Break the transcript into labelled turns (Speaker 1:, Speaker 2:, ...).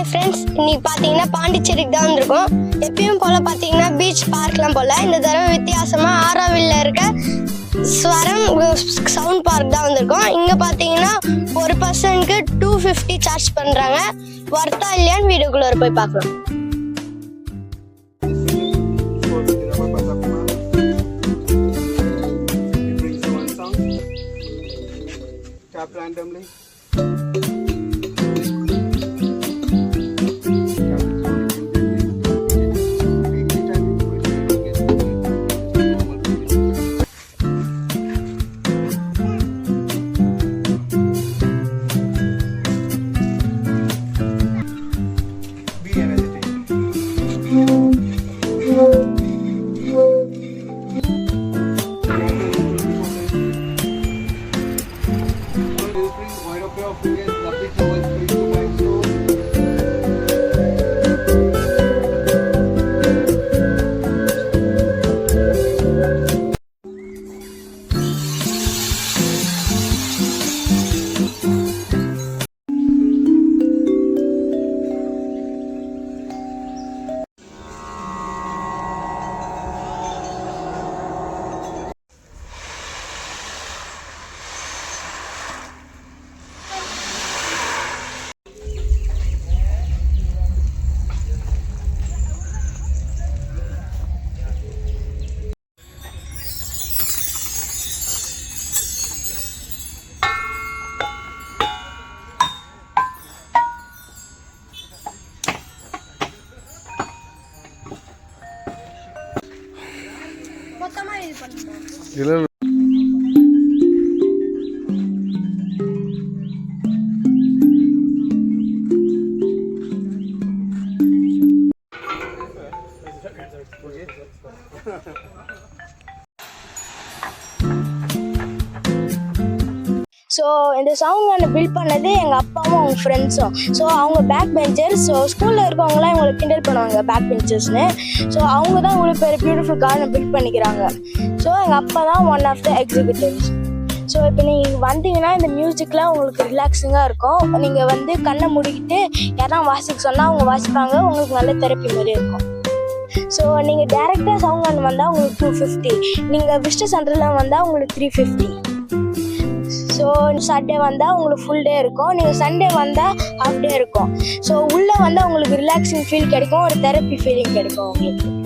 Speaker 1: Friends, இன்னைக்கு பார்த்தீங்கன்னா பாண்டிச்சேரிக்கு தான் வந்திருக்கோம். எப்பயும் போல் பார்த்தீங்கன்னா பீச் பார்க்லாம் போல் இந்த தடவை வித்தியாசமாக ஆரோவில்ல இருக்க ஸ்வரம் சவுண்ட் பார்க் தான் வந்திருக்கோம். இங்கே பார்த்தீங்கன்னா ஒரு பர்சனுக்கு 250 சார்ஜ் பண்ணுறாங்க. வர்த்தா இல்லையான்னு வீடியோக்குள்ளே போய் பார்க்கலாம்.
Speaker 2: Tap randomly. Be energetic.
Speaker 1: So இந்த சவுண்ட் பில்ட் பண்ணது எங்கள் அப்பாவும் அவங்க ஃப்ரெண்ட்ஸும். ஸோ அவங்க பேக் பெஞ்சர்ஸ். ஸோ ஸ்கூலில் இருக்கவங்களாம் இவங்களை கிண்டல் பண்ணுவாங்க பேக் பெஞ்சர்ஸ்னு. ஸோ அவங்க தான் இவ்வளோ பேர் பியூட்டிஃபுல் கார்டனை பில்ட் பண்ணிக்கிறாங்க. ஸோ எங்கள் அப்பா தான் one of the executives. So இப்போ நீங்கள் வந்தீங்கன்னா இந்த மியூசிக்லாம் உங்களுக்கு ரிலாக்ஸிங்காக இருக்கும். நீங்கள் வந்து கண்ணை மூடிக்கிட்டு யாரா வாசிக்க சொன்னால் அவங்க வாசிப்பாங்க. உங்களுக்கு நல்ல தெரப்பி மாதிரி இருக்கும். ஸோ நீங்கள் டேரெக்டாக சவுண்ட் வந்தால் உங்களுக்கு 250. நீங்கள் விசிட்டர் சென்டரில் வந்தால் உங்களுக்கு 350. ஸோ சாட்டர்டே வந்தால் உங்களுக்கு ஃபுல் டே இருக்கும். நீங்கள் சண்டே வந்தால் ஹாஃப் டே இருக்கும். ஸோ உள்ளே வந்தால் உங்களுக்கு ரிலாக்ஸிங் ஃபீல் கிடைக்கும், ஒரு தெரப்பி ஃபீலிங் கிடைக்கும் உங்களுக்கு.